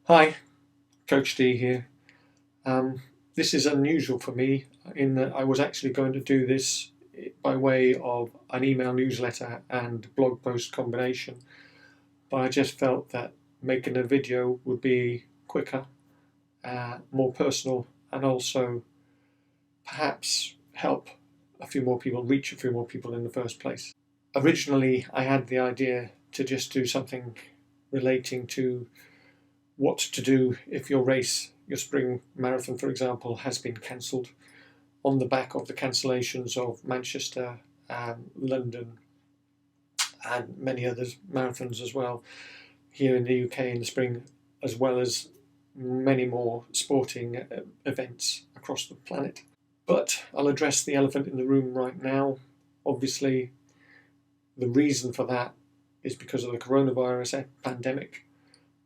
Hi, Coach D here. This is unusual for me in that I was actually going to do this by way of an email newsletter and blog post combination, but I just felt that making a video would be quicker, more personal, and also perhaps help a few more people, reach a few more people in the first place. Originally, I had the idea to just do something relating to what to do if your race, your spring marathon, for example, has been cancelled on the back of the cancellations of Manchester, London, and many other marathons as well here in the UK in the spring, as well as many more sporting events across the planet. But I'll address the elephant in the room right now. Obviously, the reason for that is because of the coronavirus pandemic,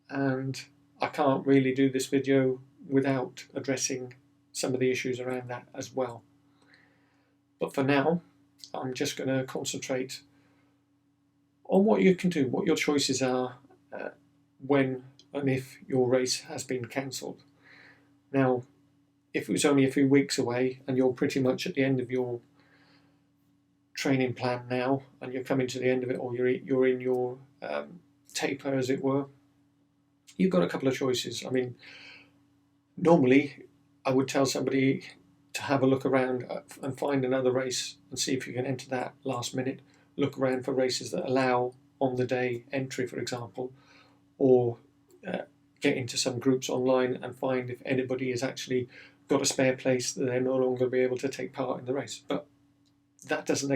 and I can't really do this video without addressing some of the issues around that as well. But for now, I'm just going to concentrate on what you can do, what your choices are when and if your race has been cancelled. Now, if it was only a few weeks away and you're pretty much at the end of your training plan now and you're coming to the end of it, or you're in your taper, as it were, you've got a couple of choices. I mean, normally I would tell somebody to have a look around and find another race and see if you can enter that last minute. Look around for races that allow on the day entry, for example, or get into some groups online and find if anybody has actually got a spare place that they're no longer be able to take part in the race. But that doesn't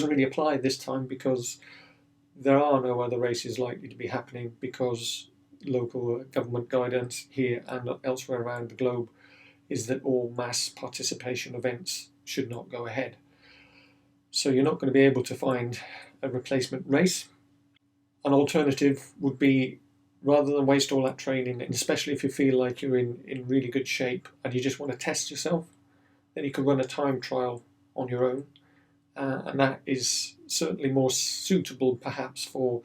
really apply this time, because there are no other races likely to be happening, because local government guidance here and elsewhere around the globe is that all mass participation events should not go ahead. So you're not going to be able to find a replacement race. An alternative would be, rather than waste all that training, and especially if you feel like you're in really good shape and you just want to test yourself, then you could run a time trial on your own. And that is certainly more suitable perhaps for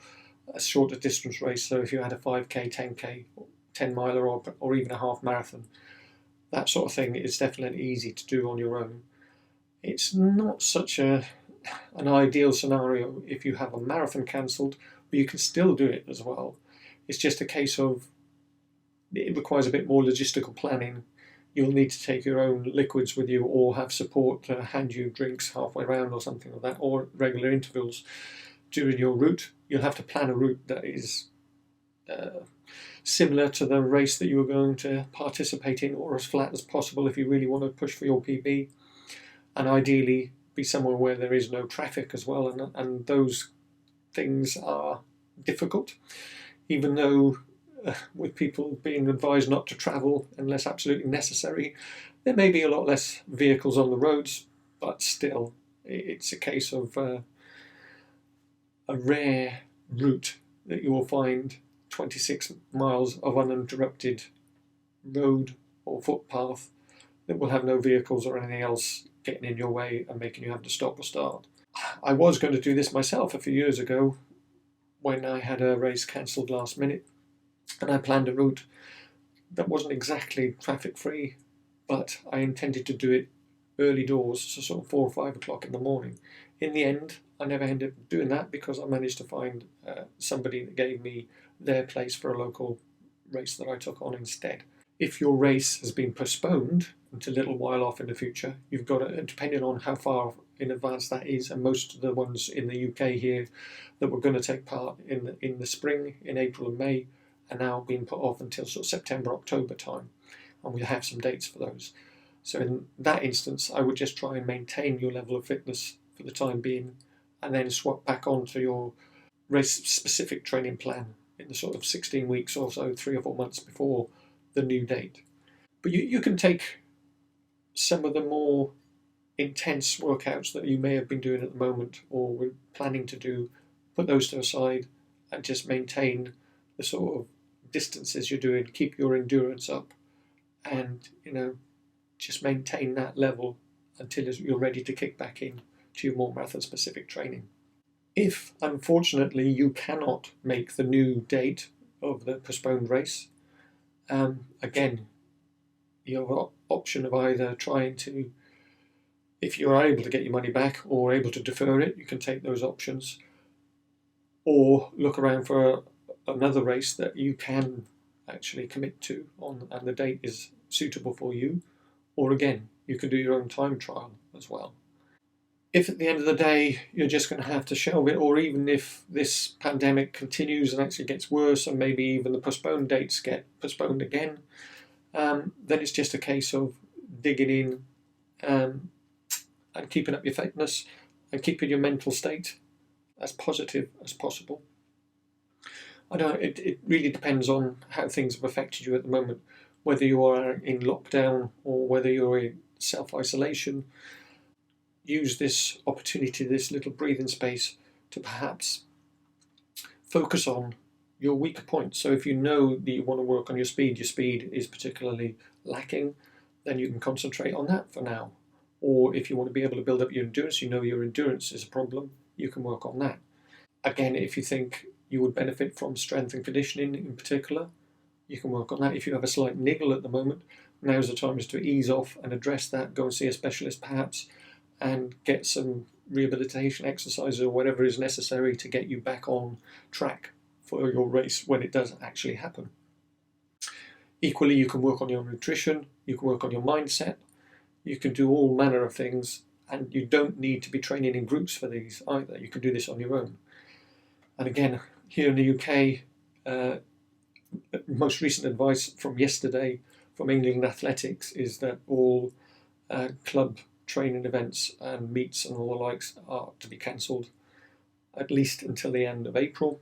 a shorter distance race. So if you had a 5k, 10k, 10 miler, or even a half marathon, that sort of thing is definitely easy to do on your own. It's not such an ideal scenario if you have a marathon cancelled, but you can still do it as well. It's just a case of it requires a bit more logistical planning. You'll need to take your own liquids with you, or have support to hand you drinks halfway around or something like that, or regular intervals during your route. You'll have to plan a route that is similar to the race that you were going to participate in, or as flat as possible if you really want to push for your PB, and ideally be somewhere where there is no traffic as well, and those things are difficult, even though with people being advised not to travel unless absolutely necessary, there may be a lot less vehicles on the roads, but still it's a case of a rare route that you will find 26 miles of uninterrupted road or footpath that will have no vehicles or anything else getting in your way and making you have to stop or start. I was going to do this myself a few years ago when I had a race cancelled last minute, and I planned a route that wasn't exactly traffic free, but I intended to do it early doors, so sort of 4 or 5 o'clock in the morning. In the end, I never ended up doing that, because I managed to find somebody that gave me their place for a local race that I took on instead. If your race has been postponed until a little while off in the future, you've got to, depending on how far in advance that is, and most of the ones in the UK here that were going to take part in the spring, in April and May, are now being put off until sort of September, October time, and we'll have some dates for those. So in that instance, I would just try and maintain your level of fitness for the time being, and then swap back onto your race-specific training plan in the sort of 16 weeks or so, 3 or 4 months before the new date. But you can take some of the more intense workouts that you may have been doing at the moment, or were planning to do, put those to the side, and just maintain the sort of distances you're doing, keep your endurance up, and just maintain that level until you're ready to kick back in to your more marathon specific training. If unfortunately you cannot make the new date of the postponed race, Again, you have an option of either trying to, if you are able to get your money back or able to defer it, you can take those options, or look around for another race that you can actually commit to on and the date is suitable for you, or again, you can do your own time trial as well. If at the end of the day you're just going to have to shelve it, or even if this pandemic continues and actually gets worse and maybe even the postponed dates get postponed again, then it's just a case of digging in and keeping up your fitness and keeping your mental state as positive as possible. I know it really depends on how things have affected you at the moment, whether you are in lockdown or whether you're in self-isolation. Use this opportunity, this little breathing space, to perhaps focus on your weaker points. So if you know that you want to work on your speed is particularly lacking, then you can concentrate on that for now. Or if you want to be able to build up your endurance, you know your endurance is a problem, you can work on that. Again, if you think you would benefit from strength and conditioning in particular, you can work on that. If you have a slight niggle at the moment, now's the time to ease off and address that, go and see a specialist perhaps, and get some rehabilitation exercises or whatever is necessary to get you back on track for your race when it does actually happen. Equally, you can work on your nutrition, you can work on your mindset, you can do all manner of things, and you don't need to be training in groups for these either. You can do this on your own. And again, here in the UK, most recent advice from yesterday from England Athletics is that all club training events and meets and all the likes are to be cancelled, at least until the end of April.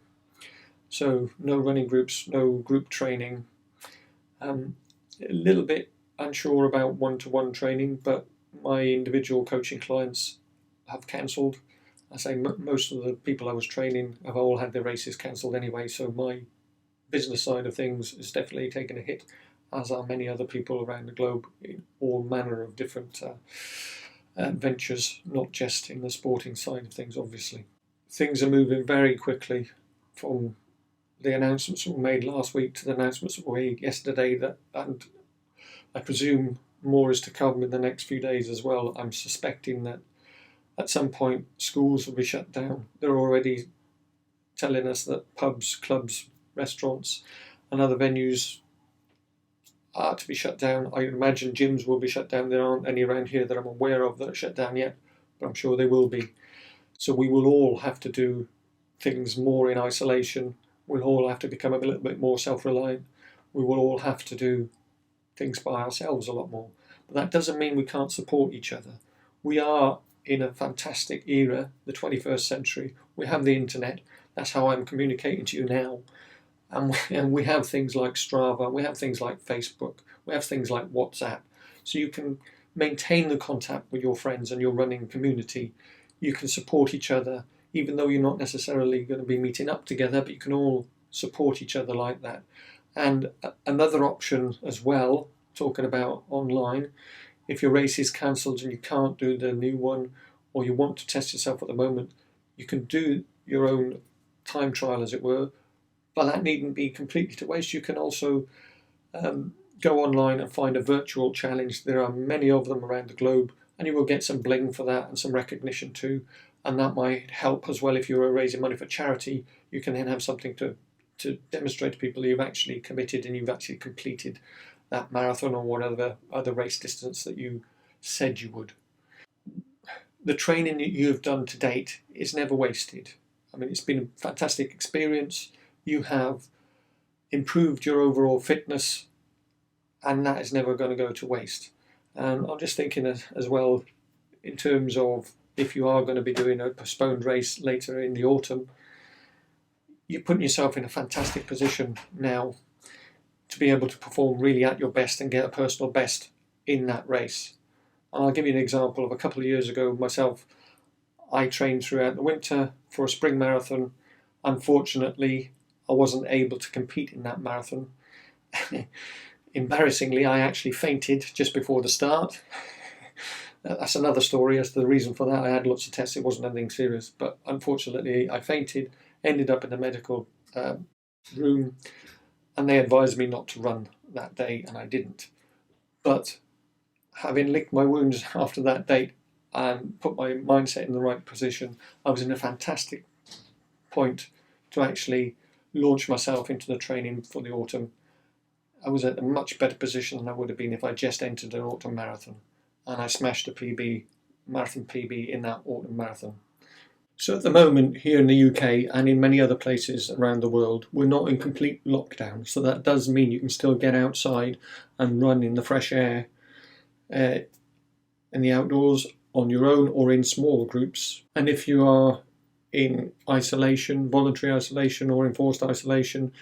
So no running groups, no group training. A little bit unsure about one-to-one training, but my individual coaching clients have cancelled. I say most of the people I was training have all had their races cancelled anyway, so my business side of things is definitely taking a hit, as are many other people around the globe in all manner of different ventures, not just in the sporting side of things, obviously. Things are moving very quickly from the announcements that were made last week to the announcements that were made yesterday, and I presume more is to come in the next few days as well. I'm suspecting that at some point schools will be shut down. They're already telling us that pubs, clubs, restaurants and other venues are to be shut down. I imagine gyms will be shut down. There aren't any around here that I'm aware of that are shut down yet, but I'm sure they will be. So we will all have to do things more in isolation. We'll all have to become a little bit more self-reliant. We will all have to do things by ourselves a lot more. But that doesn't mean we can't support each other. We are in a fantastic era, the 21st century. We have the internet. That's how I'm communicating to you now. And we have things like Strava, we have things like Facebook, we have things like WhatsApp. So you can maintain the contact with your friends and your running community. You can support each other, even though you're not necessarily going to be meeting up together, but you can all support each other like that. And another option as well, talking about online, if your race is cancelled and you can't do the new one, or you want to test yourself at the moment, you can do your own time trial, as it were, but that needn't be completely to waste. You can also go online and find a virtual challenge. There are many of them around the globe, and you will get some bling for that and some recognition too, and that might help as well. If you're raising money for charity, you can then have something to demonstrate to people you've actually committed and you've actually completed that marathon or whatever other race distance that you said you would. The training that you've done to date is never wasted. I mean, it's been a fantastic experience. You have improved your overall fitness, and that is never going to go to waste. And I'm just thinking as well, in terms of if you are going to be doing a postponed race later in the autumn, you're putting yourself in a fantastic position now to be able to perform really at your best and get a personal best in that race. And I'll give you an example of a couple of years ago myself. I trained throughout the winter for a spring marathon. Unfortunately, I wasn't able to compete in that marathon. Embarrassingly, I actually fainted just before the start. That's another story as to the reason for that. I had lots of tests, it wasn't anything serious, but unfortunately I fainted, ended up in the medical room, and they advised me not to run that day and I didn't. But having licked my wounds after that date and put my mindset in the right position, I was in a fantastic point to actually launch myself into the training for the autumn. I was at a much better position than I would have been if I just entered an autumn marathon, and I smashed a PB, marathon PB in that autumn marathon. So at the moment here in the UK and in many other places around the world, we're not in complete lockdown. So that does mean you can still get outside and run in the fresh air, in the outdoors on your own or in small groups. And if you are in isolation, voluntary isolation or enforced isolation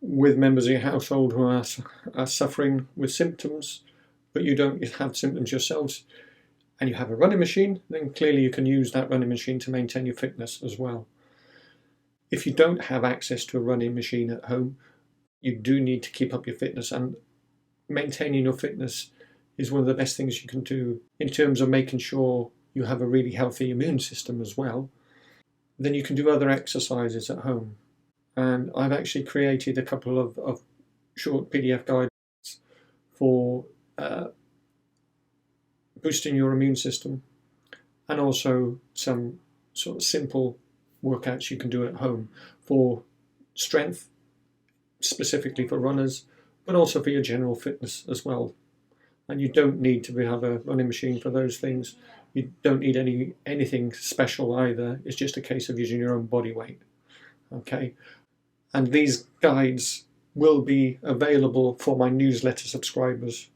with members of your household who are suffering with symptoms, but you don't have symptoms yourselves, and you have a running machine, then clearly you can use that running machine to maintain your fitness as well. If you don't have access to a running machine at home, you do need to keep up your fitness, and maintaining your fitness is one of the best things you can do in terms of making sure you have a really healthy immune system as well. Then you can do other exercises at home. And I've actually created a couple of short PDF guides for boosting your immune system, and also some sort of simple workouts you can do at home for strength, specifically for runners, but also for your general fitness as well. And you don't need to have a running machine for those things. You don't need anything special either. It's just a case of using your own body weight. Okay, and these guides will be available for my newsletter subscribers.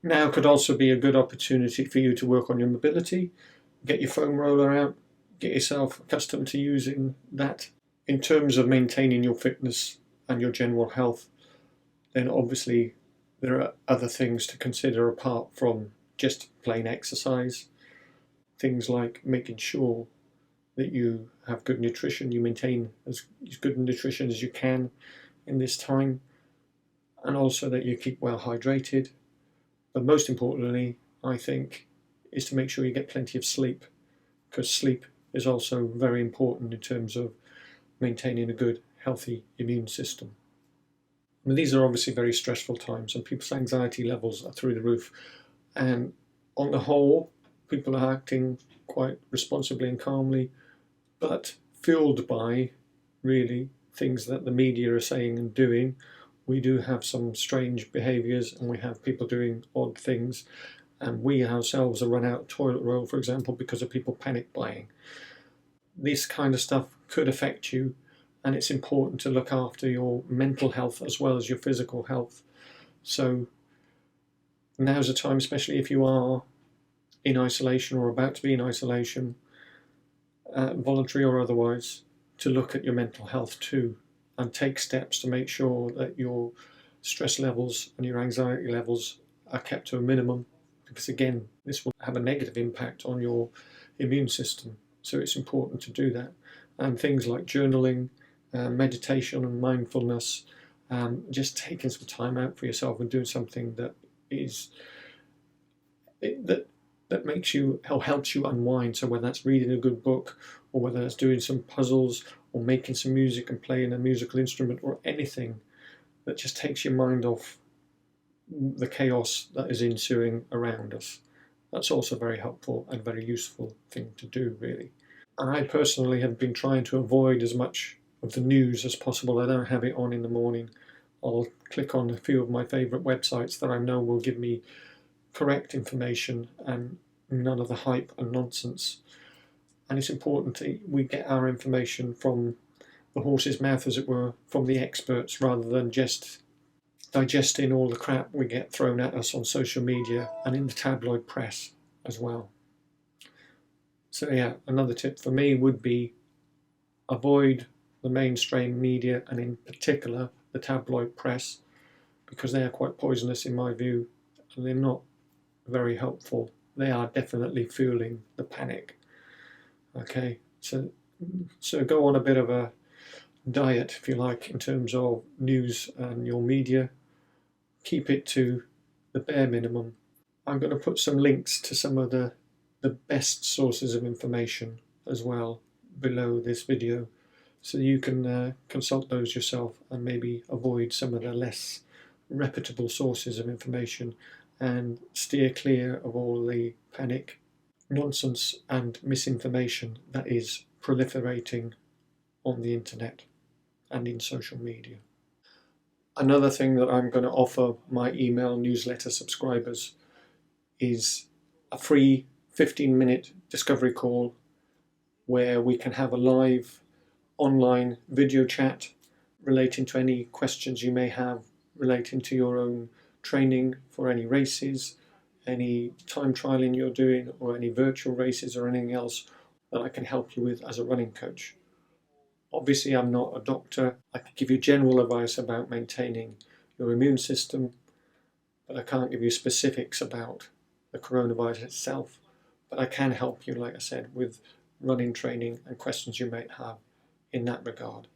Now could also be a good opportunity for you to work on your mobility, get your foam roller out, get yourself accustomed to using that. In terms of maintaining your fitness and your general health, then obviously there are other things to consider apart from just plain exercise. Things like making sure that you have good nutrition, you maintain as good nutrition as you can in this time, and also that you keep well hydrated. But most importantly, I think, is to make sure you get plenty of sleep, because sleep is also very important in terms of maintaining a good, healthy immune system. I mean, these are obviously very stressful times and people's anxiety levels are through the roof. And on the whole, people are acting quite responsibly and calmly, but fueled by really things that the media are saying and doing. We do have some strange behaviours and we have people doing odd things, and we ourselves are run out of toilet roll, for example, because of people panic buying. This kind of stuff could affect you, and it's important to look after your mental health as well as your physical health. So now's the time, especially if you are in isolation or about to be in isolation, voluntary or otherwise, to look at your mental health too and take steps to make sure that your stress levels and your anxiety levels are kept to a minimum, because again, this will have a negative impact on your immune system. So it's important to do that. And things like journaling, meditation and mindfulness, just taking some time out for yourself and doing something that is that makes you, or helps you unwind. So whether that's reading a good book, or whether that's doing some puzzles, or making some music and playing a musical instrument, or anything that just takes your mind off the chaos that is ensuing around us. That's also very helpful and very useful thing to do, really. And I personally have been trying to avoid as much of the news as possible. I don't have it on in the morning. I'll click on a few of my favourite websites that I know will give me correct information and none of the hype and nonsense. And it's important we get our information from the horse's mouth, as it were, from the experts, rather than just digesting all the crap we get thrown at us on social media and in the tabloid press as well. So yeah, another tip for me would be avoid the mainstream media, and in particular the tabloid press, because they are quite poisonous in my view, and they're not very helpful. They are definitely fueling the panic. Okay, so go on a bit of a diet, if you like, in terms of news and your media. Keep it to the bare minimum. I'm going to put some links to some of the best sources of information as well below this video, so you can consult those yourself and maybe avoid some of the less reputable sources of information and steer clear of all the panic, nonsense and misinformation that is proliferating on the internet and in social media. Another thing that I'm going to offer my email newsletter subscribers is a free 15-minute discovery call where we can have a live online video chat relating to any questions you may have relating to your own training for any races, any time trialing you're doing, or any virtual races or anything else that I can help you with as a running coach. Obviously, I'm not a doctor. I can give you general advice about maintaining your immune system, but I can't give you specifics about the coronavirus itself. But I can help you, like I said, with running training and questions you might have in that regard.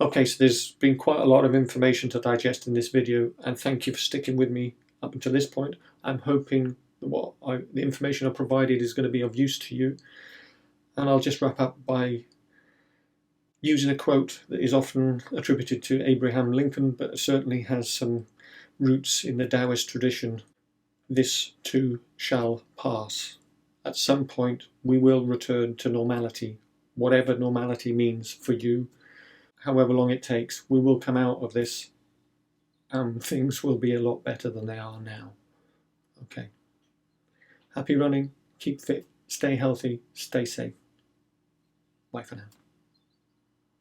Okay, so there's been quite a lot of information to digest in this video, and thank you for sticking with me up until this point. I'm hoping that the information I provided is going to be of use to you. And I'll just wrap up by using a quote that is often attributed to Abraham Lincoln, but certainly has some roots in the Taoist tradition. This too shall pass. At some point, we will return to normality, whatever normality means for you. However long it takes, we will come out of this and things will be a lot better than they are now. Okay. Happy running, keep fit, stay healthy, stay safe. Bye for now.